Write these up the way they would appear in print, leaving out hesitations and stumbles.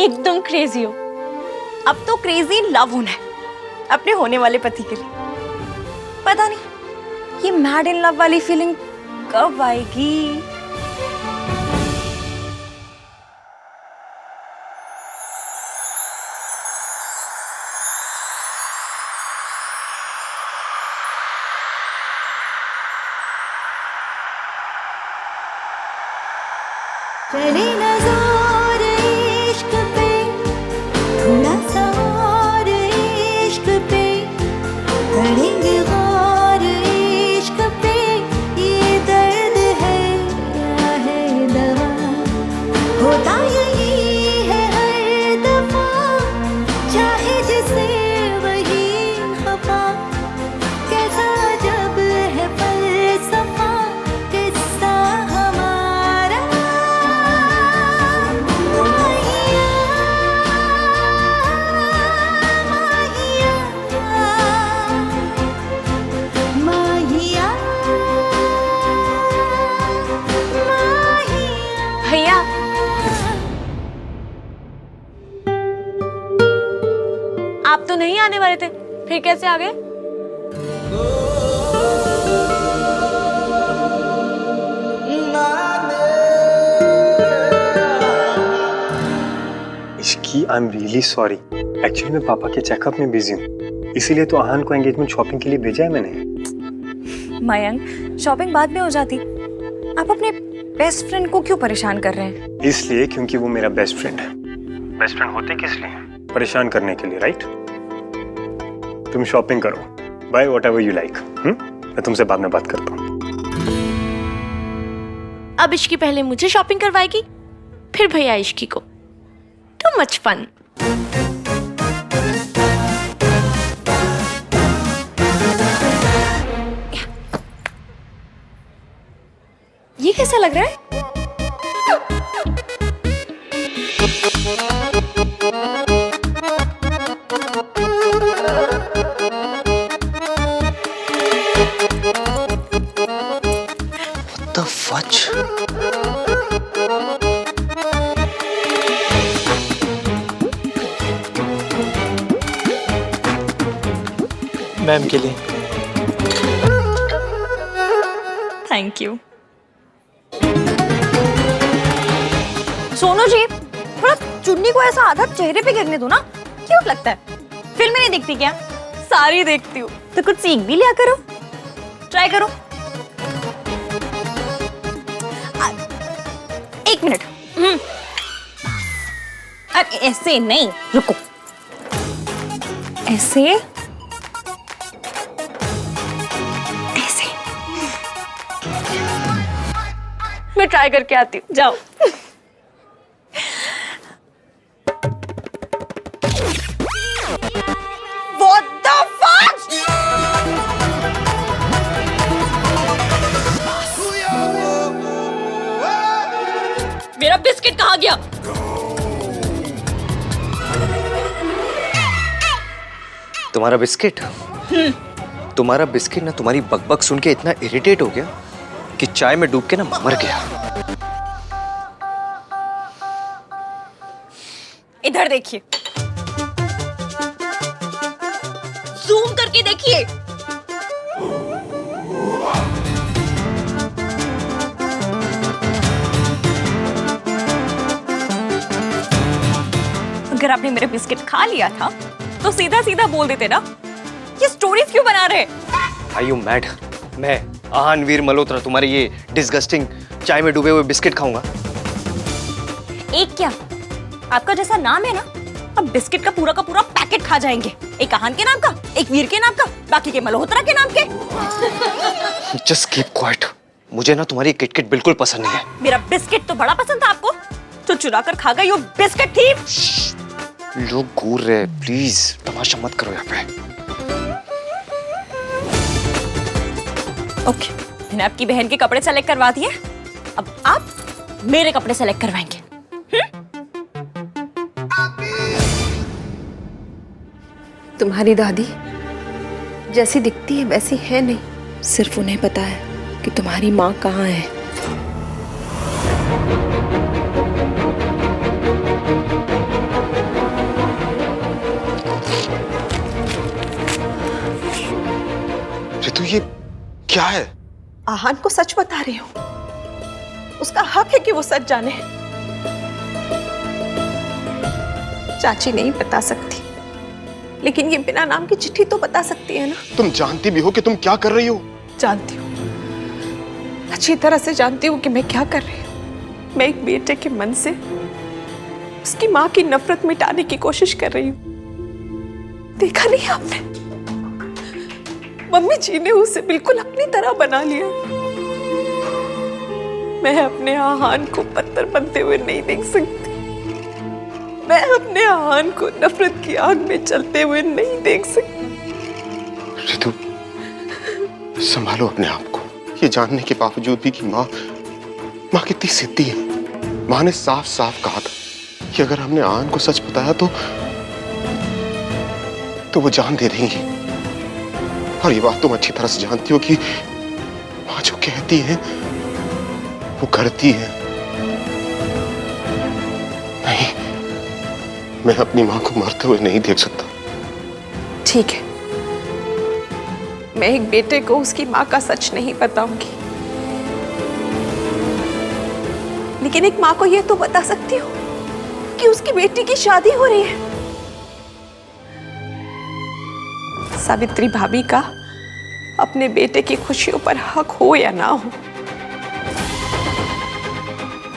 एकदम क्रेजी हो। अब तो क्रेजी लव होना है अपने होने वाले पति के लिए। पता नहीं ये मैड इन लव वाली फीलिंग कब आएगी। चले नज़ार इश्क पे, थोड़ा सा और इश्क पे, करेंगे गौर इश्क पे, ये दर्द है या है दवा, होता यही है हर दफा, चाहे जिसे वही खफा, कैसा जब है फलसफा किस्सा हमारा। भैया आप तो नहीं आने वाले थे, फिर कैसे आ गए? Ishki, I am really sorry. Actually मैं पापा के चेकअप में बिजी हूँ, इसीलिए तो आहान को एंगेजमेंट शॉपिंग के लिए भेजा है मैंने। मयंक, शॉपिंग बाद में हो जाती। आप अपने बेस्ट फ्रेंड को क्यों परेशान कर रहे हैं? इसलिए क्योंकि वो मेरा बेस्ट फ्रेंड है। बेस्ट फ्रेंड होते किस लिए? परेशान करने के लिए, राइट? तुम शॉपिंग करो, by what ever you like. मैं तुमसे बाद में बात करता हूँ। अब इश्की पहले मुझे शॉपिंग करवाएगी, फिर भैया इश्की को। Too much fun. ये कैसा लग रहा है? What the fudge? मैम के लिए। Thank you. सोनू जी, थोड़ा चुन्नी को ऐसा आधा चेहरे पे गिरने दो ना, क्यूट लगता है। फिल्में नहीं देखती क्या? सारी देखती हूँ, तो कुछ सीख भी लिया करो, ट्राई करो। एक मिनट। अरे ऐसे नहीं, रुको। ऐसे ऐसे। मैं ट्राई करके आती हूँ, जाओ। What the fuck? मेरा बिस्किट कहाँ गया? तुम्हारा बिस्किट? तुम्हारा बिस्किट ना तुम्हारी बकबक सुन के इतना इरिटेट हो गया कि चाय में डूब के ना मर गया। इधर देखिए, जूम करके देखिए। अगर आपने मेरा बिस्किट खा लिया था तो सीधा सीधा बोल देते ना, ये स्टोरीज क्यों बना रहे? Are you mad? मैं आहान वीर मल्होत्रा तुम्हारी ये डिस्गस्टिंग चाय में डूबे हुए बिस्किट खाऊंगा? एक क्या, आपका जैसा नाम है ना, अब बिस्किट का पूरा पैकेट खा जाएंगे। एक आहान के नाम का, एक वीर के नाम का, बाकी के मल्होत्रा के नाम के। Just keep quiet. मुझे ना तुम्हारी किटकिट बिल्कुल पसंद नहीं है। मेरा बिस्किट तो बड़ा पसंद था आपको, तो चुरा कर खा गई, यो बिस्किट थी। लोग घूर रहे, प्लीज तमाशा मत करो यहाँ पे। ओके, मैंने आपकी बहन के कपड़े सेलेक्ट करवा दिए, अब आप मेरे कपड़े सेलेक्ट करवाएंगे। तुम्हारी दादी जैसी दिखती है वैसी है नहीं, सिर्फ उन्हें पता है कि तुम्हारी माँ कहाँ है। क्या है? आहान को सच बता रही हूँ। उसका हक है कि वो सच जाने। चाची नहीं बता सकती, लेकिन ये बिना नाम की चिट्ठी तो बता सकती है ना। तुम जानती भी हो कि तुम क्या कर रही हो? जानती हूँ, अच्छी तरह से जानती हूँ कि मैं क्या कर रही हूँ। मैं एक बेटे के मन से उसकी माँ की नफरत मिटाने की कोशिश कर रही हूँ। देखा नहीं आपने, मम्मी जी ने उसे बिल्कुल अपनी तरह बना लिया। मैं अपने आहान को पत्थर बनते हुए नहीं देख सकती। मैं अपने आहान को नफरत की आग में चलते हुए नहीं देख सकती। रितु, संभालो अपने आप को। ये जानने के बावजूद भी कि माँ कितनी सिद्धि है। माँ ने साफ साफ कहा था कि अगर हमने आहान को सच बताया तो वो जान दे देंगी। और ये बात तुम अच्छी तरह से जानती हो कि माँ जो कहती है वो करती है। नहीं, मैं अपनी माँ को मरते हुए नहीं देख सकता। ठीक है, मैं एक बेटे को उसकी माँ का सच नहीं बताऊंगी, लेकिन एक माँ को यह तो बता सकती हूँ कि उसकी बेटी की शादी हो रही है। सावित्री भाभी का अपने बेटे की खुशियों पर हक हो या ना हो,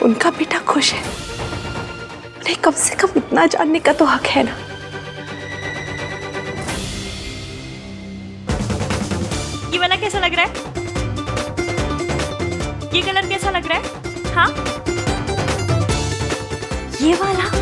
उनका बेटा खुश है। उन्हें कम से कम इतना जानने का तो हक है ना। ये वाला कैसा लग रहा है? ये कलर कैसा लग रहा है? हाँ, ये वाला।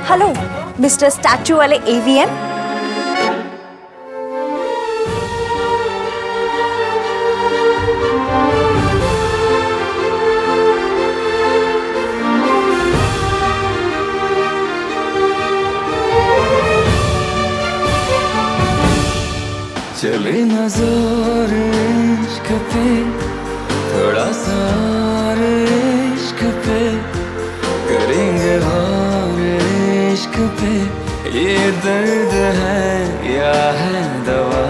हेलो मिस्टर स्टैचू वाले एवीएम। चले नजर इश्क पे, थोड़ा सा और इश्क पे, करेंगे और इश्क पे। ये दर्द है या है दवा?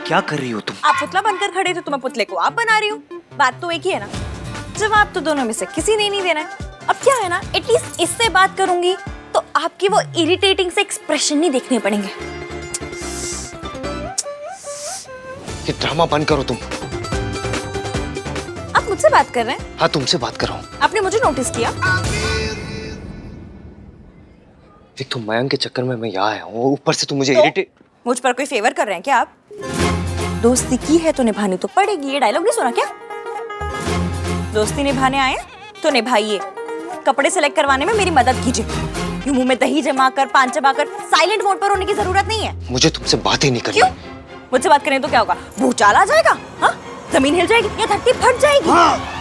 क्या कर रही हो तुम? आप पुतला बनकर खड़े थे तो मैं पुतले को आप बना रही हूँ। बात तो एक ही है ना। जवाब तो दोनों में से किसी ने नहीं देना है। अब क्या है ना, एटलीस्ट इससे बात करूंगी तो आपकी वो इरिटेटिंग से एक्सप्रेशन नहीं देखने पड़ेंगे। ये ड्रामा बंद करो तुम। आप मुझसे बात कर रहे हैं? हाँ, तुमसे बात कर रहा हूँ। आपने मुझे नोटिस किया? देख, तुम मयंक के चक्कर में मैं यहाँ आया हूँ, ऊपर से तुम मुझे इरिटेट। मुझ पर कोई फेवर कर रहे हैं क्या आप? दोस्ती की है तो निभानी तो पड़ेगी। ये डायलॉग नहीं सुना क्या? दोस्ती निभाने आए तो निभाइए। कपड़े सेलेक्ट करवाने में मेरी मदद कीजिए। यूं मुंह में दही जमा कर, पान चबा कर साइलेंट मोड पर होने की जरूरत नहीं है। मुझे तुमसे बात ही नहीं करनी। क्यों? मुझसे बात करें तो क्या होगा? भूचाल आ जाएगा? हाँ? जमीन हिल जाएगी या धरती फट जाएगी? हाँ।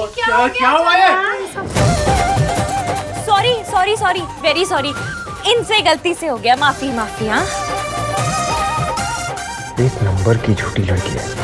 क्या हुआ ये? Sorry sorry sorry, very sorry, इनसे गलती से हो गया, माफी माफी। हाँ, एक नंबर की झूठी लड़की है।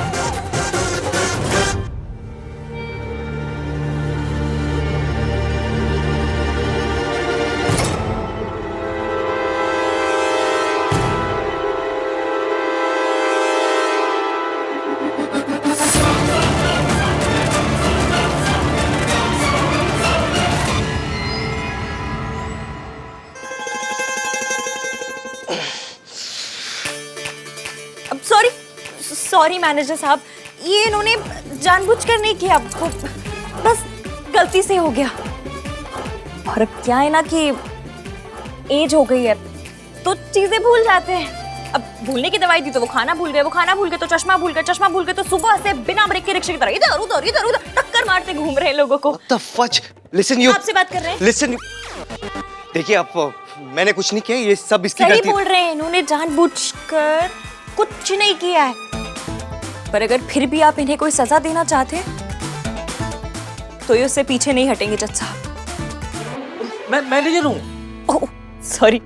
अब सॉरी सॉरी मैनेजर साहब, ये इन्होंने जानबूझकर नहीं किया, वो बस गलती से हो गया। और अब क्या है ना कि एज हो गई है तो चीजें भूल जाते हैं। अब भूलने की दवाई दी तो वो खाना भूल गए, वो खाना भूल गए तो चश्मा भूल गए, चश्मा भूल गए तो सुबह से बिना ब्रेक के रिक्शे की तरह इधर उधर इधर उधर टक्कर मारते घूम रहे हैं लोगों को। What the fudge? Listen you. आपसे बात कर रहे हैं। Listen. देखिए आप, मैंने कुछ नहीं किया, ये सब इसकी सही गलती। बोल रहे हैं, इन्होंने जानबूझकर कुछ नहीं किया है। पर अगर फिर भी आप इन्हें कोई सजा देना चाहते हैं तो ये उससे पीछे नहीं हटेंगे जज साहब। मैं मैनेजर हूँ। ओह सॉरी,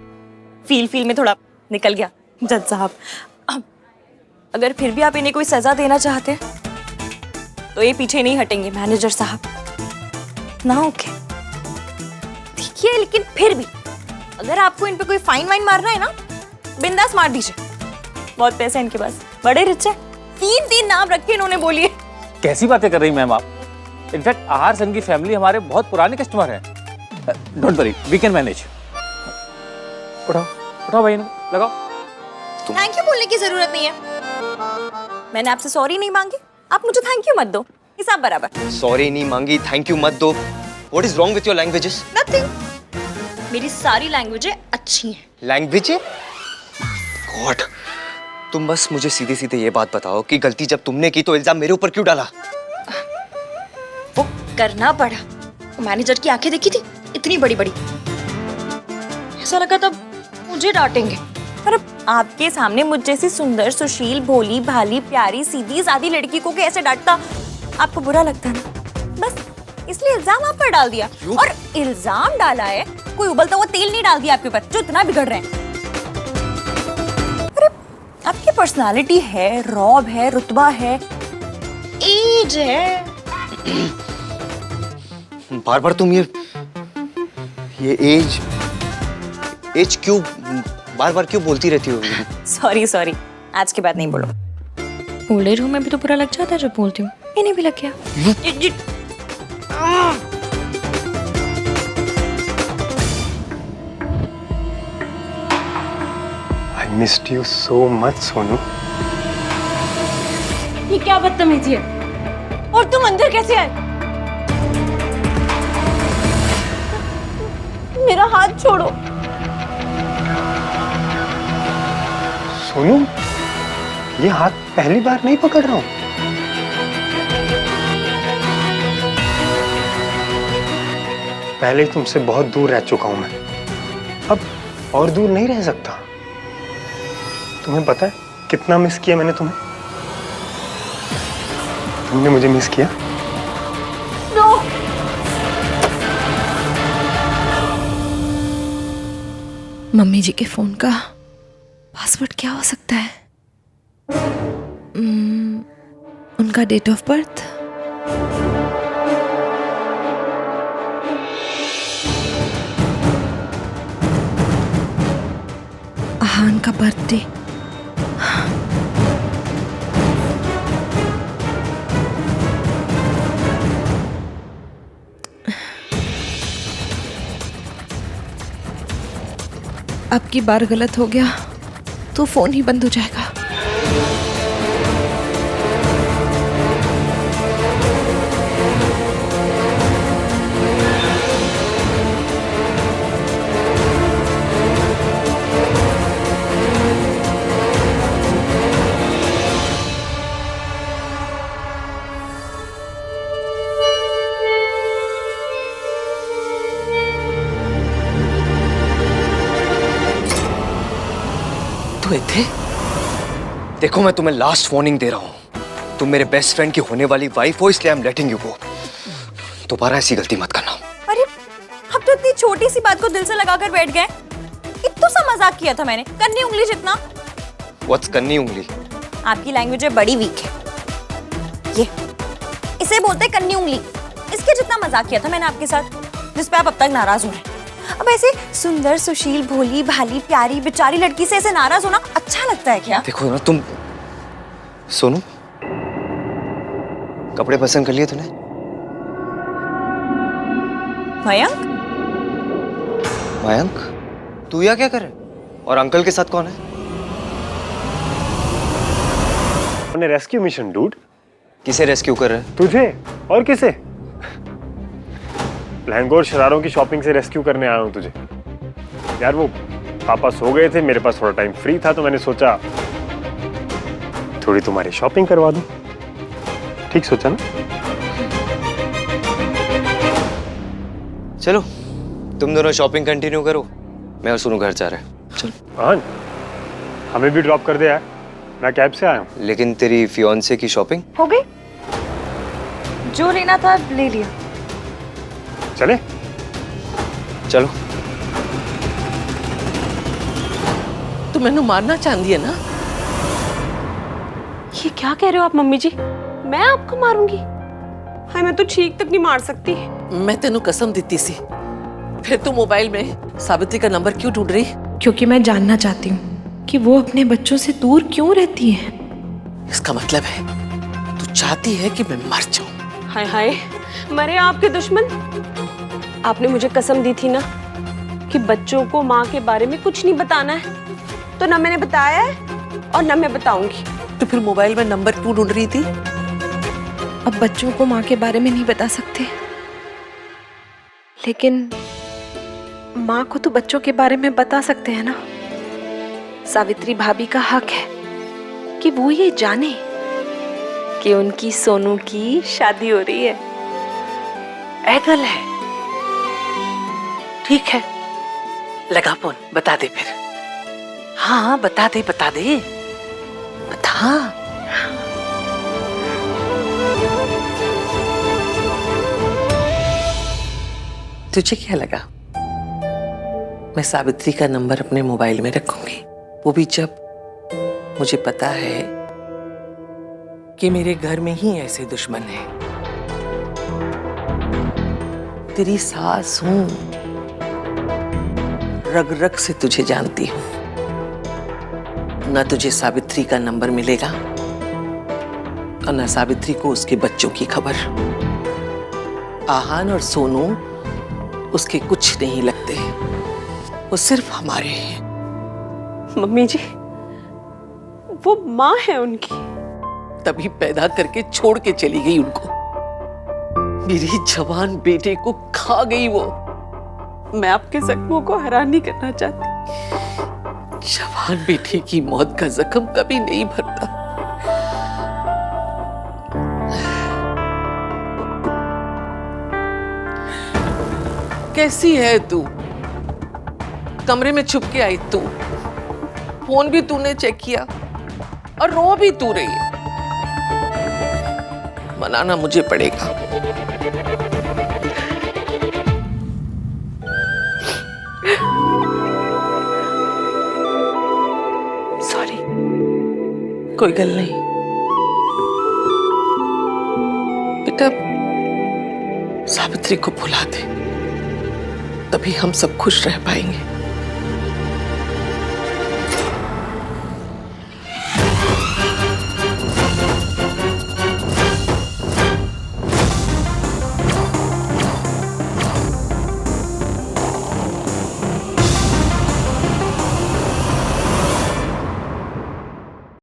फील में थोड़ा निकल गया जज साहब। अगर फिर भी आप इन्हें कोई सजा देना चाहते हैं तो ये पीछे नहीं हटेंगे मैनेजर साहब ना। ओके ठीक है, लेकिन फिर भी अगर आपको इन पे कोई फाइन वाइन मारना है ना, बिंदास मार दीजिए, बहुत पैसे हैं इनके पास, बड़े रिच है। 3 नाम रखे इन्होंने, बोलिए। कैसी बातें कर रही मैम आप? इनफैक्ट आहार सन की फैमिली हमारे बहुत पुराने कस्टमर हैं। Don't worry, we can manage. उठाओ उठाओ भाई, लगाओ। थैंक यू बोलने की जरूरत नहीं है, मैंने आपसे सॉरी नहीं मांगी, आप मुझे थैंक यू मत दो, हिसाब बराबर। सॉरी नहीं मांगी, थैंक यू मत दो। What is wrong with your languages? Nothing, मेरी सारी लैंग्वेजें अच्छी हैं। लैंग्वेज? गॉड, तुम बस मुझे सीधे सीधे ये बात बताओ कि गलती जब तुमने की तो इल्जाम मेरे ऊपर क्यों डाला? वो करना पड़ा, मैनेजर की आंखें देखी थी इतनी बड़ी बड़ी, ऐसा लगा तब मुझे डांटेंगे। पर अब आपके सामने मुझ जैसी सुंदर, सुशील, भोली भाली, प्यारी, सीधी सादी लड़की को कैसे डांटता, आपको बुरा लगता ना, बस इसलिए इल्जाम आप पर डाल दिया। और इल्जाम डाला है, कोई उबलता हुआ तेल नहीं डाल दिया आपके ऊपर जो इतना बिगड़ रहे हैं। अरे आपकी पर्सनालिटी है, रौब है, रुतबा है, एज है। बार बार तुम ये एज क्यों बार बार क्यों बोलती रहती हो? सॉरी सॉरी, आज के बाद नहीं बोलो। ओल्ड एज होम में भी तो बुरा लग जाता है जब बोलती हूँ, इन्हें भी लग गया। I missed you so much, Sonu. ये क्या बदतमीजी है? और तुम अंदर कैसे आए? मेरा हाथ छोड़ो। सोनू, ये हाथ पहली बार नहीं पकड़ रहा हूँ। पहले ही तुमसे बहुत दूर रह चुका हूं मैं, अब और दूर नहीं रह सकता। तुम्हें पता है कितना मिस किया मैंने तुम्हें? तुमने मुझे मिस किया? मम्मी जी के फोन का पासवर्ड क्या हो सकता है? उनका डेट ऑफ बर्थ, आहान का बर्थडे, अब की बार गलत हो गया तो फोन ही बंद हो जाएगा। थे? देखो मैं तुम्हें लास्ट वार्निंग दे रहा हूं, तुम मेरे बेस्ट फ्रेंड की होने वाली वाइफ हो, इसलिए I am letting you go. दोबारा ऐसी गलती मत करना। अरे अब तो इतनी छोटी सी बात को दिल से लगाकर बैठ गए। इतना सा मजाक किया था मैंने, कन्नी उंगली जितना। व्हाट्स कन्नी उंगली? आपकी लैंग्वेज है बड़ी वीक है। ये इसे बोलते हैं कन्नी उंगली। इसके जितना मजाक किया था मैंने आपके साथ, जिस पे आप अब तक नाराज हो रहे हैं। अब ऐसे सुंदर सुशील भोली भाली प्यारी बेचारी लड़की से ऐसे नाराज होना अच्छा लगता है क्या? देखो ना तुम। सोनू, कपड़े पसंद कर लिए तूने? मयंक, मयंक, तू यहाँ क्या कर रहा है? और अंकल के साथ कौन है? Rescue mission dude. किसे रेस्क्यू कर रहा है? तुझे और किसे? लहंगों और शरारों की शॉपिंग से रेस्क्यू करने आया हूँ तुझे। यार वो पापा सो गए थे, मेरे पास थोड़ा टाइम फ्री था तो मैंने सोचा थोड़ी तुम्हारी शॉपिंग करवा दूं। ठीक सोचा ना? चलो तुम दोनों शॉपिंग कंटिन्यू करो, मैं और सोनू घर जा रहे हैं। चलो। हाँ, हमें भी ड्रॉप कर दे यार, मैं कैब से आया हूँ। लेकिन तेरी फियांसे की शॉपिंग हो गई? जो लेना था ले लिया। चले? चलो। तू मैनू मारना चाहती है ना? ये क्या कह रहे हो आप मम्मी जी? मैं आपको मारूंगी? हाय, मैं तो छींक तक नहीं मार सकती। मैं तेनू कसम दी सी, फिर तू मोबाइल में सावित्री का नंबर क्यों ढूंढ रही? क्योंकि मैं जानना चाहती हूँ कि वो अपने बच्चों से दूर क्यों रहती है। इसका मतलब है तू चाहती है कि मैं मर जाऊं। हाय हाय, मरे आपके दुश्मन। आपने मुझे कसम दी थी ना कि बच्चों को माँ के बारे में कुछ नहीं बताना है, तो ना मैंने बताया है और ना मैं बताऊंगी। तो फिर मोबाइल में नंबर क्यों ढूंढ रही थी? अब बच्चों को माँ के बारे में नहीं बता सकते, लेकिन माँ को तो बच्चों के बारे में बता सकते हैं ना। सावित्री भाभी का हक है कि वो ये जाने कि उनकी सोनू की शादी हो रही है। एगल है। ठीक है, लगा फोन, बता दे फिर। हाँ बता दे, बता दे, बता। तुझे क्या लगा मैं सावित्री का नंबर अपने मोबाइल में रखूंगी? वो भी जब मुझे पता है कि मेरे घर में ही ऐसे दुश्मन हैं। तेरी सास हूं, रग रग से तुझे जानती हूं। ना तुझे सावित्री का नंबर मिलेगा और ना सावित्री को उसके बच्चों की खबर। आहान और सोनू उसके कुछ नहीं लगते, वो सिर्फ हमारे हैं। मम्मी जी, वो माँ है उनकी। तभी पैदा करके छोड़ के चली गई उनको। मेरी जवान बेटे को खा गई वो। मैं आपके जख्मों को हरा नहीं करना चाहती। जवान बेटे की मौत का जख्म कभी नहीं भरता। कैसी है तू? कमरे में छुप के आई तू, फोन भी तूने चेक किया और रो भी तू रही है। मनाना मुझे पड़ेगा। सॉरी। कोई गल नहीं बेटा, सावित्री को भुला दे, तभी हम सब खुश रह पाएंगे।